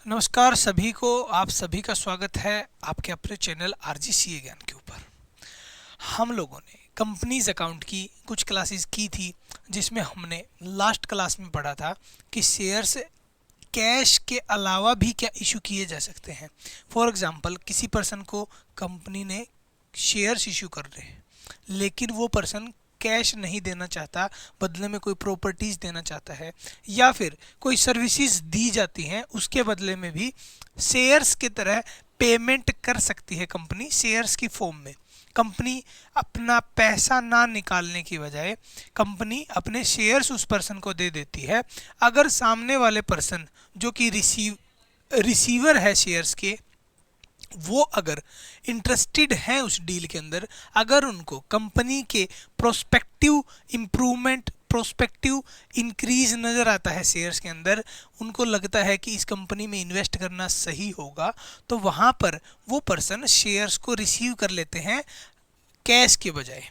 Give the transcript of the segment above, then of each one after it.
नमस्कार सभी को, आप सभी का स्वागत है आपके अपने चैनल आरजीसीए ज्ञान के ऊपर। हम लोगों ने कंपनीज अकाउंट की कुछ क्लासेस की थी, जिसमें हमने लास्ट क्लास में पढ़ा था कि शेयर्स कैश के अलावा भी क्या इशू किए जा सकते हैं। फॉर एग्जांपल, किसी पर्सन को कंपनी ने शेयर्स इशू कर रहे हैं, लेकिन वो पर्सन कैश नहीं देना चाहता, बदले में कोई प्रॉपर्टीज देना चाहता है, या फिर कोई सर्विसेज दी जाती हैं, उसके बदले में भी शेयर्स की तरह पेमेंट कर सकती है कंपनी शेयर्स की फॉर्म में। कंपनी अपना पैसा ना निकालने की बजाय कंपनी अपने शेयर्स उस पर्सन को दे देती है। अगर सामने वाले पर्सन जो कि रिसीवर है शेयर्स के, वो अगर इंटरेस्टेड हैं उस डील के अंदर, अगर उनको कंपनी के प्रोस्पेक्टिव इम्प्रूवमेंट, प्रोस्पेक्टिव इंक्रीज नज़र आता है शेयर्स के अंदर, उनको लगता है कि इस कंपनी में इन्वेस्ट करना सही होगा, तो वहाँ पर वो पर्सन शेयर्स को रिसीव कर लेते हैं कैश के बजाय।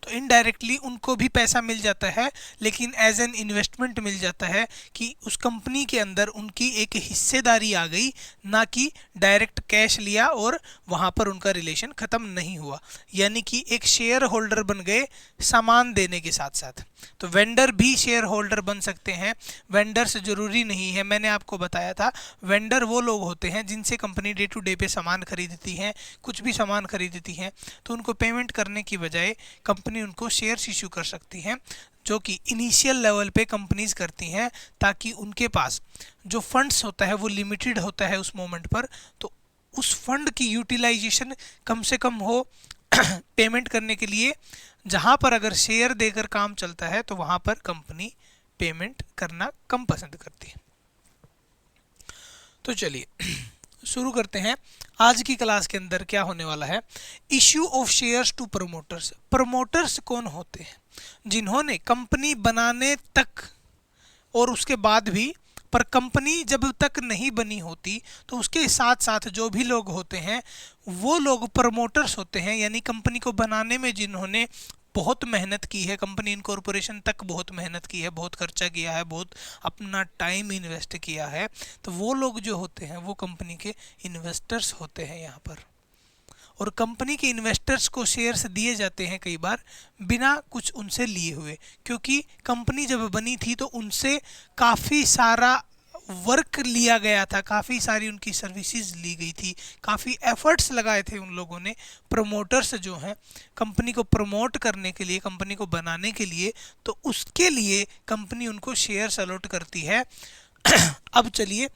तो इनडायरेक्टली उनको भी पैसा मिल जाता है, लेकिन एज एन इन्वेस्टमेंट मिल जाता है कि उस कंपनी के अंदर उनकी एक हिस्सेदारी आ गई, ना कि डायरेक्ट कैश लिया और वहाँ पर उनका रिलेशन ख़त्म नहीं हुआ। यानी कि एक शेयर होल्डर बन गए सामान देने के साथ साथ। तो वेंडर भी शेयर होल्डर बन सकते हैं। वेंडर्स जरूरी नहीं है, मैंने आपको बताया था, वेंडर वो लोग होते हैं जिनसे कंपनी डे टू डे पे सामान खरीदती है, कुछ भी सामान खरीदती है, तो उनको पेमेंट करने की बजाय कंपनी उनको शेयर्स इशू कर सकती हैं, जो कि इनिशियल लेवल पे कंपनीज करती हैं, ताकि उनके पास जो फंड्स होता है वो लिमिटेड होता है उस मोमेंट पर, तो उस फंड की यूटिलाइजेशन कम से कम हो पेमेंट करने के लिए। जहाँ पर अगर शेयर देकर काम चलता है तो वहाँ पर कंपनी पेमेंट करना कम पसंद करती है। तो चलिए शुरू करते हैं। आज की क्लास के अंदर क्या होने वाला है, issue of shares to promoters. Promoters कौन होते हैं? जिन्होंने कंपनी बनाने तक और उसके बाद भी, पर कंपनी जब तक नहीं बनी होती तो उसके साथ साथ जो भी लोग होते हैं वो लोग प्रमोटर्स होते हैं। यानी कंपनी को बनाने में जिन्होंने बहुत मेहनत की है, कंपनी इनकॉर्पोरेशन तक बहुत मेहनत की है, बहुत खर्चा किया है, बहुत अपना टाइम इन्वेस्ट किया है, तो वो लोग जो होते हैं वो कंपनी के इन्वेस्टर्स होते हैं यहाँ पर। और कंपनी के इन्वेस्टर्स को शेयर्स दिए जाते हैं कई बार बिना कुछ उनसे लिए हुए, क्योंकि कंपनी जब बनी थी तो उनसे काफ़ी सारा वर्क लिया गया था, काफ़ी सारी उनकी सर्विसेज ली गई थी, काफ़ी एफर्ट्स लगाए थे उन लोगों ने। प्रमोटर्स जो हैं कंपनी को प्रमोट करने के लिए, कंपनी को बनाने के लिए, तो उसके लिए कंपनी उनको शेयर्स अलॉट करती है। अब चलिए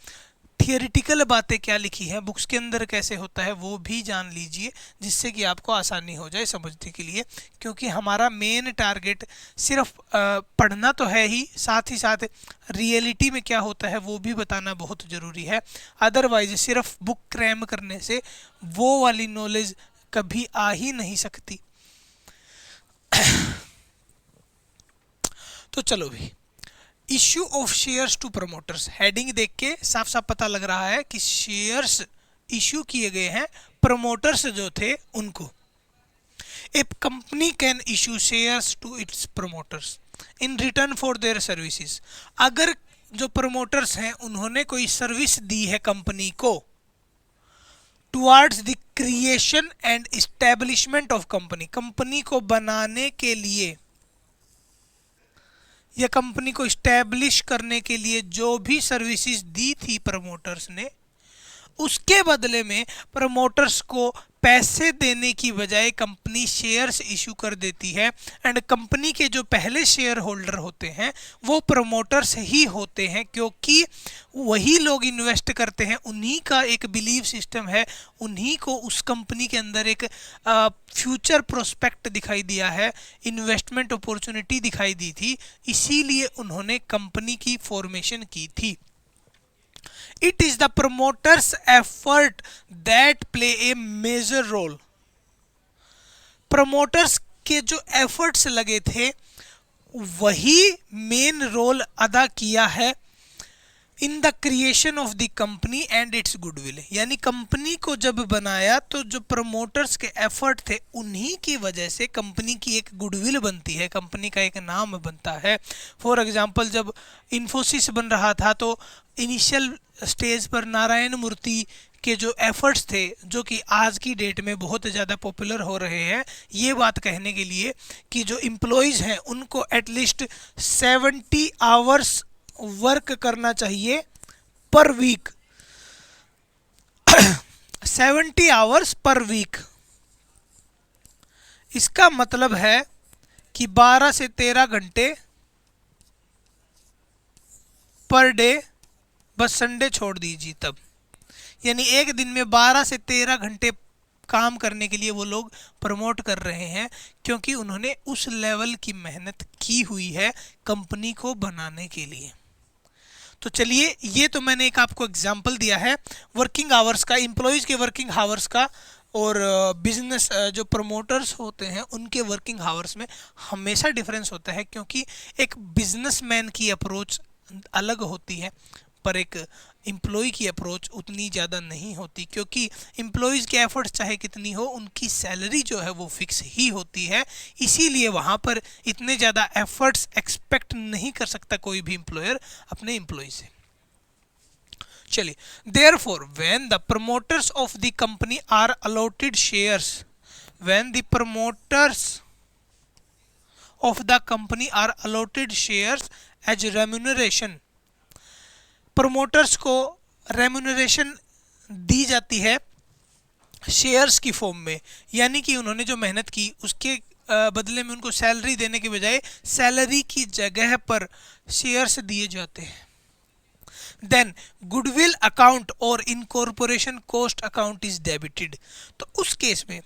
थियोरिटिकल बातें क्या लिखी हैं बुक्स के अंदर, कैसे होता है वो भी जान लीजिए, जिससे कि आपको आसानी हो जाए समझने के लिए। क्योंकि हमारा मेन टारगेट सिर्फ पढ़ना तो है ही, साथ ही साथ रियलिटी में क्या होता है वो भी बताना बहुत ज़रूरी है। अदरवाइज सिर्फ बुक क्रैम करने से वो वाली नॉलेज कभी आ ही नहीं सकती। तो चलो भी, issue of shares to promoters, heading देख के साफ साफ पता लग रहा है कि शेयर्स इश्यू किए गए हैं प्रमोटर्स जो थे उनको। A company can issue shares to its promoters in return for their services. अगर जो प्रमोटर्स हैं उन्होंने कोई सर्विस दी है कंपनी को towards the creation and establishment of company, company को बनाने के लिए या कंपनी को इस्टेब्लिश करने के लिए जो भी सर्विसेज दी थी प्रमोटर्स ने, उसके बदले में प्रमोटर्स को पैसे देने की बजाय कंपनी शेयर्स इशू कर देती है। एंड कंपनी के जो पहले शेयर होल्डर होते हैं वो प्रमोटर्स ही होते हैं, क्योंकि वही लोग इन्वेस्ट करते हैं, उन्हीं का एक बिलीव सिस्टम है, उन्हीं को उस कंपनी के अंदर एक फ्यूचर प्रोस्पेक्ट दिखाई दिया है, इन्वेस्टमेंट अपॉर्चुनिटी दिखाई दी थी, इसीलिए उन्होंने कंपनी की फॉर्मेशन की थी। It is the promoter's effort that play a major role. Promoters के जो एफर्ट्स लगे थे वही मेन रोल अदा किया है in the creation of the company and it's goodwill, यानी कंपनी को जब बनाया तो जो प्रमोटर्स के एफर्ट थे उन्हीं की वजह से कंपनी की एक गुडविल बनती है, कंपनी का एक नाम बनता है। फॉर एग्जांपल जब इन्फोसिस बन रहा था तो इनिशियल स्टेज पर नारायण मूर्ति के जो एफर्ट्स थे, जो कि आज की डेट में बहुत ज़्यादा पॉपुलर हो रहे हैं, ये बात कहने के लिए कि जो एम्प्लॉयज़ हैं उनको एटलीस्ट 70 आवर्स वर्क करना चाहिए पर वीक, 70 आवर्स पर वीक। इसका मतलब है कि 12 से 13 घंटे पर डे, बस संडे छोड़ दीजिए तब, यानी एक दिन में 12 से 13 घंटे काम करने के लिए वो लोग प्रमोट कर रहे हैं, क्योंकि उन्होंने उस लेवल की मेहनत की हुई है कंपनी को बनाने के लिए। तो चलिए, ये तो मैंने एक आपको एग्जांपल दिया है वर्किंग आवर्स का, एम्प्लॉयज़ के वर्किंग आवर्स का, और बिजनेस जो प्रमोटर्स होते हैं उनके वर्किंग आवर्स में हमेशा डिफरेंस होता है, क्योंकि एक बिजनेसमैन की अप्रोच अलग होती है पर एक एम्प्लॉय की अप्रोच उतनी ज़्यादा नहीं होती, क्योंकि एम्प्लॉयज़ के एफर्ट्स चाहे कितनी हो उनकी सैलरी जो है वो फिक्स ही होती है, इसीलिए वहाँ पर इतने ज़्यादा एफर्ट्स एक्सपेक्ट नहीं कर सकता कोई भी एम्प्लॉयर अपने एम्प्लॉय से। चलिए, therefore when the promoters of the company are allotted shares, when the promoters of the company are allotted shares as remuneration, promoters को रेम्यूनरेशन दी जाती है शेयर्स की फॉर्म में, यानी कि उन्होंने जो मेहनत की उसके बदले में उनको सैलरी देने के बजाय सैलरी की जगह पर शेयर्स दिए जाते हैं। देन गुडविल अकाउंट और incorporation cost account is debited. तो उस केस में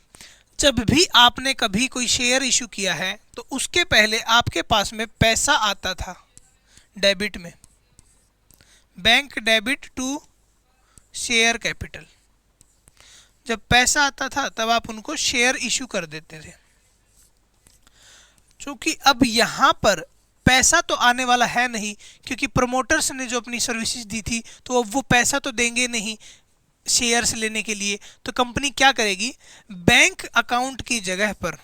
जब भी आपने कभी कोई शेयर इशू किया है तो उसके पहले आपके पास में पैसा आता था डेबिट में, bank debit to share capital. जब पैसा आता था तब आप उनको शेयर इशू कर देते थे। क्योंकि अब यहाँ पर पैसा तो आने वाला है नहीं, क्योंकि प्रमोटर्स ने जो अपनी सर्विसेज दी थी तो अब वो पैसा तो देंगे नहीं शेयर्स लेने के लिए, तो कंपनी क्या करेगी, बैंक अकाउंट की जगह पर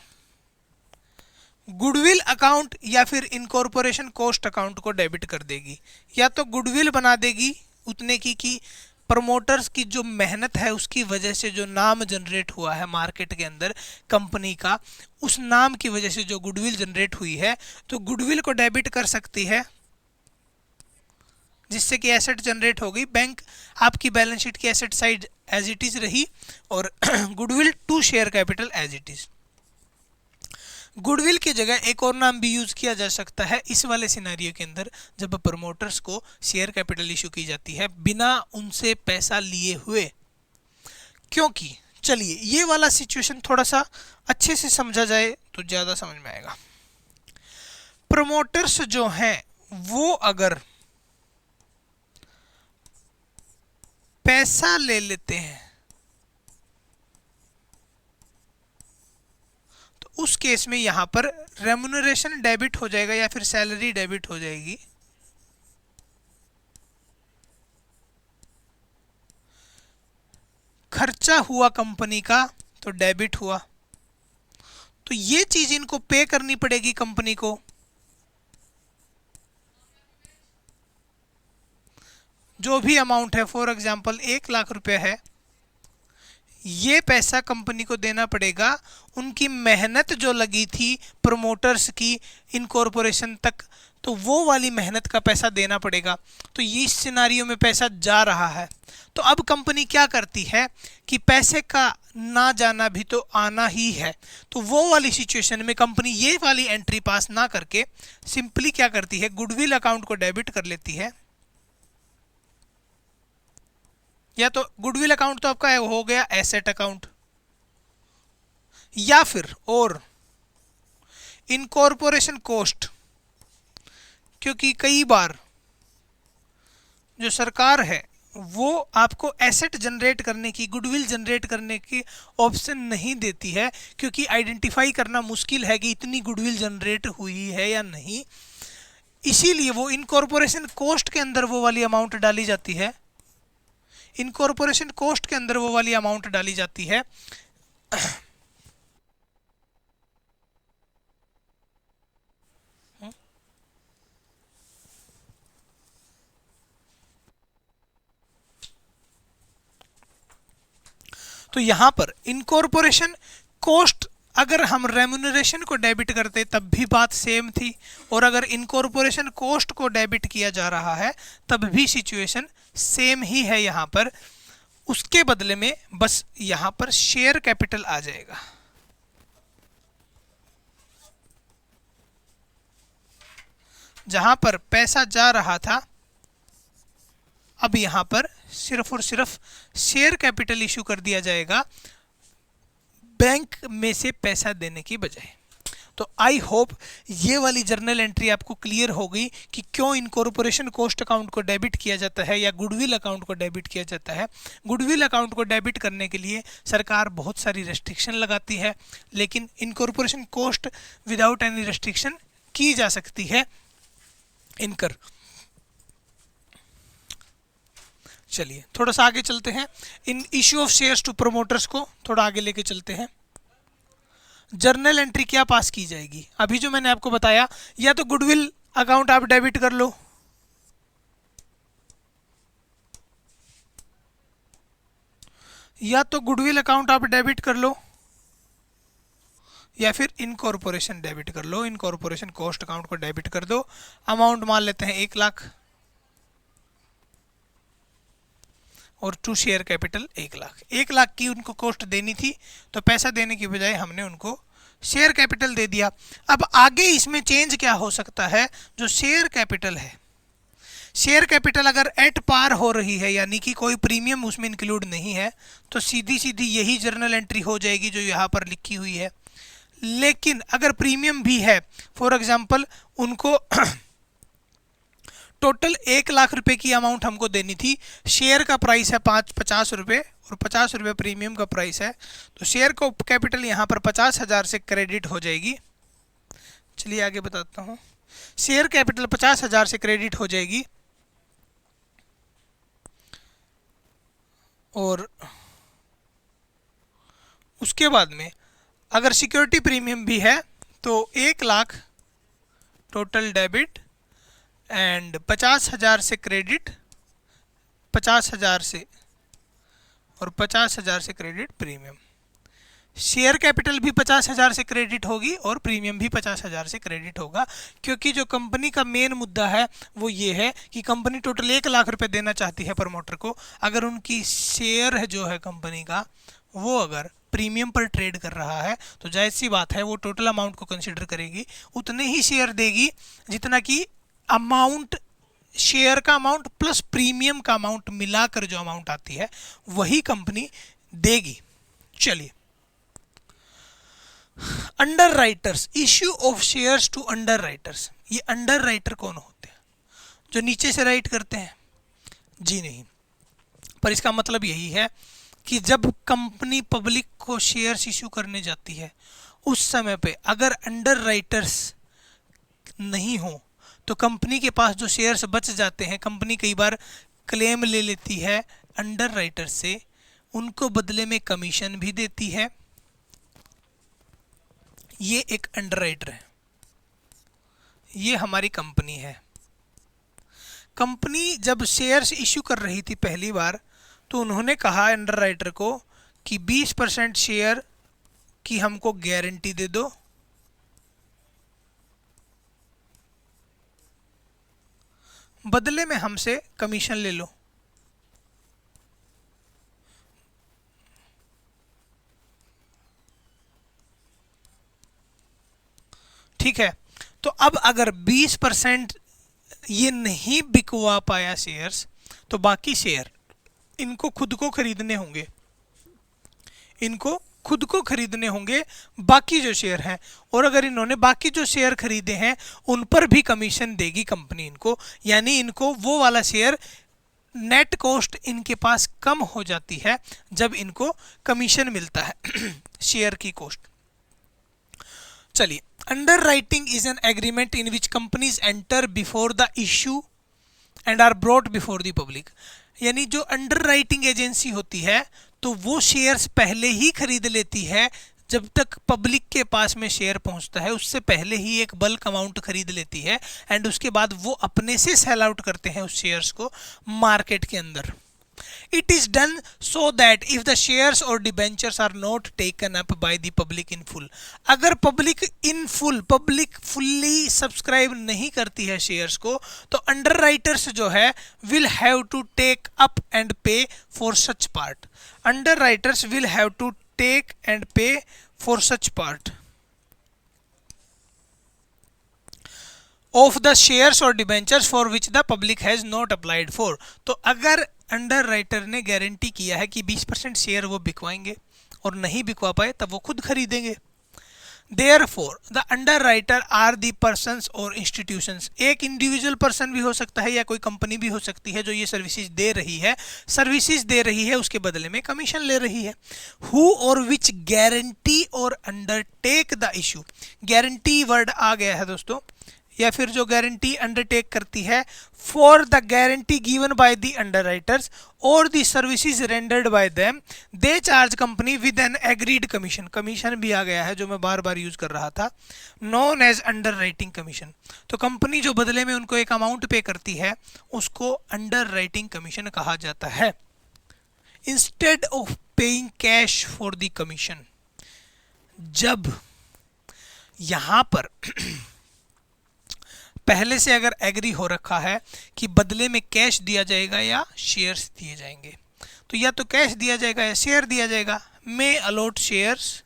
गुडविल अकाउंट या फिर इनकॉर्पोरेशन कॉस्ट अकाउंट को डेबिट कर देगी। या तो गुडविल बना देगी उतने की कि प्रमोटर्स की जो मेहनत है उसकी वजह से जो नाम जनरेट हुआ है मार्केट के अंदर कंपनी का, उस नाम की वजह से जो गुडविल जनरेट हुई है तो गुडविल को डेबिट कर सकती है, जिससे कि एसेट जनरेट हो गई। बैंक आपकी बैलेंस शीट की asset side as it is रही और goodwill to share capital as it is. Goodwill की जगह एक और नाम भी यूज किया जा सकता है इस वाले सिनेरियो के अंदर, जब प्रमोटर्स को शेयर कैपिटल इशू की जाती है बिना उनसे पैसा लिए हुए। क्योंकि चलिए ये वाला सिचुएशन थोड़ा सा अच्छे से समझा जाए तो ज़्यादा समझ में आएगा। प्रमोटर्स जो हैं वो अगर पैसा ले लेते हैं तो उस केस में यहां पर रेम्यूनरेशन डेबिट हो जाएगा या फिर सैलरी डेबिट हो जाएगी। खर्चा हुआ कंपनी का तो डेबिट हुआ, तो ये चीज इनको पे करनी पड़ेगी कंपनी को। जो भी अमाउंट है, फॉर एग्जांपल 1 लाख रुपए है, ये पैसा कंपनी को देना पड़ेगा। उनकी मेहनत जो लगी थी प्रमोटर्स की इनकॉर्पोरेशन तक, तो वो वाली मेहनत का पैसा देना पड़ेगा। तो ये इस सिनारियो में पैसा जा रहा है। तो अब कंपनी क्या करती है कि पैसे का ना जाना भी तो आना ही है, तो वो वाली सिचुएशन में कंपनी ये वाली एंट्री पास ना करके सिंपली क्या करती है, गुडविल अकाउंट को डेबिट कर लेती है। या तो गुडविल अकाउंट तो आपका हो गया एसेट अकाउंट, या फिर और इनकॉर्पोरेशन कॉस्ट, क्योंकि कई बार जो सरकार है वो आपको एसेट जनरेट करने की, गुडविल जनरेट करने की ऑप्शन नहीं देती है, क्योंकि आइडेंटिफाई करना मुश्किल है कि इतनी गुडविल जनरेट हुई है या नहीं। इसीलिए वो इनकॉर्पोरेशन कॉस्ट के अंदर वो वाली अमाउंट डाली जाती है, इनकॉर्पोरेशन कॉस्ट के अंदर वो वाली अमाउंट डाली जाती है तो यहां पर इनकॉर्पोरेशन कॉस्ट, अगर हम रेम्यूनरेशन को डेबिट करते तब भी बात सेम थी, और अगर इनकॉर्पोरेशन कॉस्ट को डेबिट किया जा रहा है तब भी सिचुएशन सेम ही है यहां पर। उसके बदले में बस यहां पर शेयर कैपिटल आ जाएगा। जहां पर पैसा जा रहा था, अब यहां पर सिर्फ और सिर्फ शेयर कैपिटल इशू कर दिया जाएगा बैंक में से पैसा देने की बजाय। तो आई होप ये वाली जर्नल एंट्री आपको क्लियर हो गई कि क्यों इनकॉर्पोरेशन कॉस्ट अकाउंट को डेबिट किया जाता है या गुडविल अकाउंट को डेबिट किया जाता है। गुडविल अकाउंट को डेबिट करने के लिए सरकार बहुत सारी रेस्ट्रिक्शन लगाती है, लेकिन incorporation cost without any restriction की जा सकती है इनकर। चलिए थोड़ा सा आगे चलते हैं, in issue of shares to promoters को थोड़ा आगे लेके चलते हैं। जर्नल एंट्री क्या पास की जाएगी? अभी जो मैंने आपको बताया, या तो गुडविल अकाउंट आप डेबिट कर लो, या तो गुडविल अकाउंट आप डेबिट कर लो, या फिर इनकॉर्पोरेशन डेबिट कर लो। इनकॉर्पोरेशन कॉस्ट अकाउंट को डेबिट कर दो। अमाउंट मान लेते हैं 1 लाख और to share capital 1 lakh. 1 lakh की उनको कॉस्ट देनी थी, तो पैसा देने की बजाय हमने उनको शेयर कैपिटल दे दिया। अब आगे इसमें चेंज क्या हो सकता है? जो शेयर कैपिटल है, शेयर कैपिटल अगर एट पार हो रही है, यानी कि कोई प्रीमियम उसमें इंक्लूड नहीं है, तो सीधी सीधी यही जर्नल एंट्री हो जाएगी जो यहाँ पर लिखी हुई है। लेकिन अगर प्रीमियम भी है, फॉर एग्जाम्पल उनको टोटल 1 लाख रुपए की अमाउंट हमको देनी थी, शेयर का प्राइस है 50 रुपये और 50 रुपये प्रीमियम का प्राइस है, तो शेयर को कैपिटल यहाँ पर 50,000 से क्रेडिट हो जाएगी। चलिए आगे बताता हूँ। शेयर कैपिटल 50,000 से क्रेडिट हो जाएगी, और उसके बाद में अगर सिक्योरिटी प्रीमियम भी है तो 1 लाख टोटल डेबिट एंड 50,000 से क्रेडिट, 50,000 से और 50,000 से क्रेडिट प्रीमियम। शेयर कैपिटल भी 50,000 से क्रेडिट होगी और प्रीमियम भी 50,000 से क्रेडिट होगा, क्योंकि जो कंपनी का मेन मुद्दा है वो ये है कि कंपनी टोटल 1 लाख रुपए देना चाहती है प्रमोटर को। अगर उनकी शेयर है जो है कंपनी का, वो अगर प्रीमियम पर ट्रेड कर रहा है तो जाहिर सी बात है वो टोटल अमाउंट को कंसिडर करेगी, उतने ही शेयर देगी जितना कि अमाउंट, शेयर का अमाउंट प्लस प्रीमियम का अमाउंट मिलाकर जो अमाउंट आती है वही कंपनी देगी। चलिए, underwriters, issue of shares to underwriters. ये अंडर राइटर कौन होते हैं? जो नीचे से राइट करते हैं? जी नहीं, पर इसका मतलब यही है कि जब कंपनी पब्लिक को शेयर्स इश्यू करने जाती है उस समय पे अगर अंडर राइटर्स नहीं हो तो कंपनी के पास जो शेयर्स बच जाते हैं, कंपनी कई बार क्लेम ले लेती है अंडर राइटर से, उनको बदले में कमीशन भी देती है। ये एक अंडर राइटर है, ये हमारी कंपनी है। कंपनी जब शेयर्स इश्यू कर रही थी पहली बार, तो उन्होंने कहा अंडर राइटर को कि 20% शेयर की हमको गारंटी दे दो, बदले में हमसे कमीशन ले लो। ठीक है, तो अब अगर 20% ये नहीं बिकवा पाया शेयर्स, तो बाकी शेयर इनको खुद को खरीदने होंगे, इनको खुद को खरीदने होंगे बाकी जो शेयर हैं, और अगर इन्होंने बाकी जो शेयर खरीदे हैं उन पर भी कमीशन देगी कंपनी इनको, यानी इनको वो वाला शेयर, नेट कॉस्ट इनके पास कम हो जाती है जब इनको कमीशन मिलता है शेयर की कॉस्ट। चलिए Underwriting is an agreement in which companies enter before the issue and are brought before the public. यानी जो अंडरराइटिंग एजेंसी होती है तो वो शेयर्स पहले ही खरीद लेती है, जब तक पब्लिक के पास में शेयर पहुंचता है उससे पहले ही एक बल्क अमाउंट खरीद लेती है, एंड उसके बाद वो अपने से सेल आउट करते हैं उस शेयर्स को मार्केट के अंदर. It is done so that if the shares or debentures are not taken up by the public in full, अगर public in full, public fully subscribe नहीं करती है शेयर्स को, तो अंडरराइटर्स जो है will have to take up and pay for such part. Underwriters will have to take and pay for such part of the shares or debentures for which the public has not applied for. तो अगर under writer ने guarantee किया है कि 20% share वो बिकवाएंगे और नहीं बिकवा पाए तब वो खुद खरीदेंगे. Therefore, the underwriter are the persons or institutions. एक इंडिविजुअल पर्सन भी हो सकता है या कोई कंपनी भी हो सकती है जो ये सर्विसेज दे रही है, उसके बदले में कमीशन ले रही है. Who or which guarantee or undertake the issue. Guarantee word आ गया है दोस्तों, या फिर जो गारंटी अंडरटेक करती है for the guarantee given by the underwriters और the services rendered by them, they charge company with an agreed commission. Commission भी आ गया है जो मैं बार बार यूज कर रहा था, नॉन एज अंडरराइटिंग कमीशन. तो कंपनी जो बदले में उनको एक अमाउंट पे करती है उसको अंडरराइटिंग कमीशन कहा जाता है. Instead of paying cash for the commission, जब यहां पर पहले से अगर एग्री हो रखा है कि बदले में कैश दिया जाएगा या शेयर्स दिए जाएंगे, तो या तो कैश दिया जाएगा या शेयर दिया जाएगा. May allot shares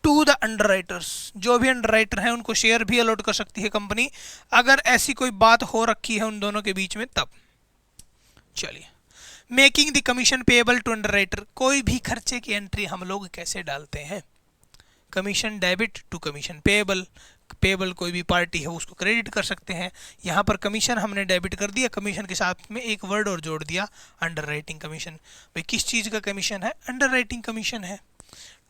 to the underwriters, जो भी अंडरराइटर हैं उनको शेयर भी अलॉट कर सकती है कंपनी, अगर ऐसी कोई बात हो रखी है उन दोनों के बीच में तब. चलिए, making the commission payable to underwriter. कोई भी खर्चे की एंट्री हम लोग कैसे डालते हैं? Commission debit to commission payable. Payable कोई भी पार्टी है उसको क्रेडिट कर सकते हैं. यहाँ पर कमीशन हमने डेबिट कर दिया, कमीशन के साथ में एक वर्ड और जोड़ दिया, अंडरराइटिंग कमीशन. भाई किस चीज़ का कमीशन है? अंडरराइटिंग कमीशन है.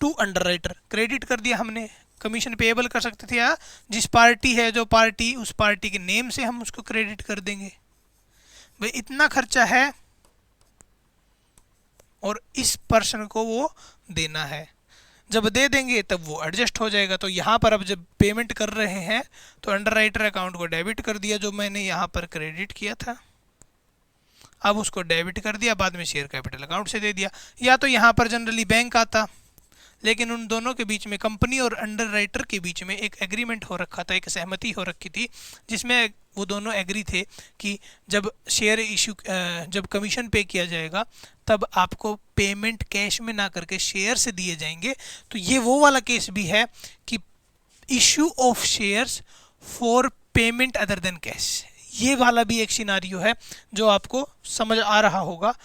टू अंडरराइटर क्रेडिट कर दिया हमने. कमीशन पेएबल कर सकते थे या जिस पार्टी है जो पार्टी, उस पार्टी के नेम से हम उसको क्रेडिट कर देंगे. भाई इतना खर्चा है और इस पर्सन को वो देना है, जब दे देंगे तब वो एडजस्ट हो जाएगा. तो यहाँ पर अब जब पेमेंट कर रहे हैं तो अंडरराइटर अकाउंट को डेबिट कर दिया, जो मैंने यहाँ पर क्रेडिट किया था अब उसको डेबिट कर दिया, बाद में शेयर कैपिटल अकाउंट से दे दिया. या तो यहाँ पर जनरली बैंक आता, लेकिन उन दोनों के बीच में, कंपनी और अंडरराइटर के बीच में एक एग्रीमेंट हो रखा था, एक सहमति हो रखी थी, जिसमें वो दोनों एग्री थे कि जब शेयर इशू, जब कमीशन पे किया जाएगा तब आपको पेमेंट कैश में ना करके शेयर से दिए जाएंगे. तो ये वो वाला केस भी है कि issue of shares for payment other than cash. ये वाला भी एक सिनारियो है जो आपको समझ आ रहा होगा.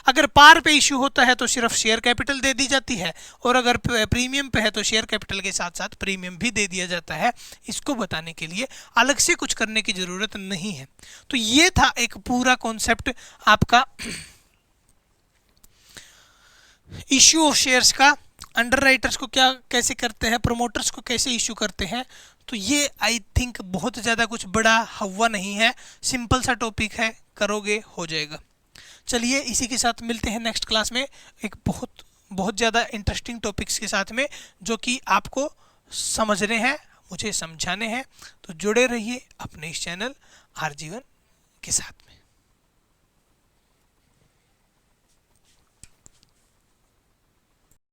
अगर पार पे इशू होता है तो सिर्फ शेयर कैपिटल दे दी जाती है, और अगर प्रीमियम पे है तो शेयर कैपिटल के साथ साथ प्रीमियम भी दे दिया जाता है. इसको बताने के लिए अलग से कुछ करने की ज़रूरत नहीं है. तो ये था एक पूरा कॉन्सेप्ट आपका इश्यू ऑफ शेयर्स का. अंडरराइटर्स को क्या कैसे करते हैं, प्रोमोटर्स को कैसे इशू करते हैं. तो ये आई थिंक बहुत ज़्यादा कुछ बड़ा हवा नहीं है, सिंपल सा टॉपिक है, करोगे हो जाएगा. चलिए इसी के साथ मिलते हैं नेक्स्ट क्लास में एक बहुत ज़्यादा इंटरेस्टिंग टॉपिक्स के साथ में, जो कि आपको समझने हैं, मुझे समझाने हैं. तो जुड़े रहिए अपने इस चैनल आरजी1 के साथ में.